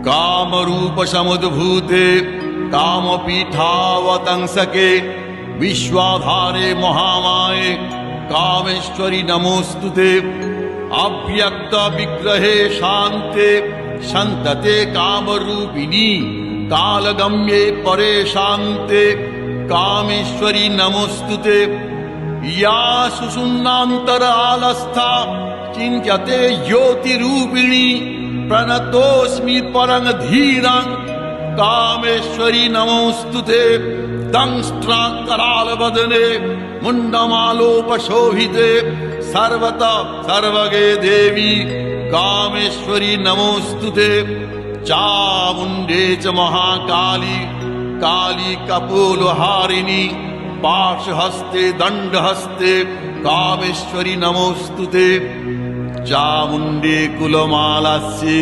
कामरूप समुद्भूते कामपीठावतंसके विश्वाधारे महामाये कामेश्वरी नमोस्तुते। अव्यक्त विग्रहे शान्ते संतते कामरूपिणी कालगम्ये परे शान्ते कामेश्वरी नमोस्तुते। या सुषुम्नान्तरालस्था चिन्त्यते ज्योतिरूपिणी प्रणतोऽस्मि परं धीरं कामेश्वरी नमोस्तुते। दंष्ट्राकरालवदने मुण्डमालोपशोभिते सर्वतः सर्वगे देवी कामेश्वरी नमोस्तुते। चामुण्डे च महाकाली काली कपोलहारिणी पाशहस्ते दण्डहस्ते कामेश्वरी नमोस्तुते। चामुण्डे कुलमालास्ये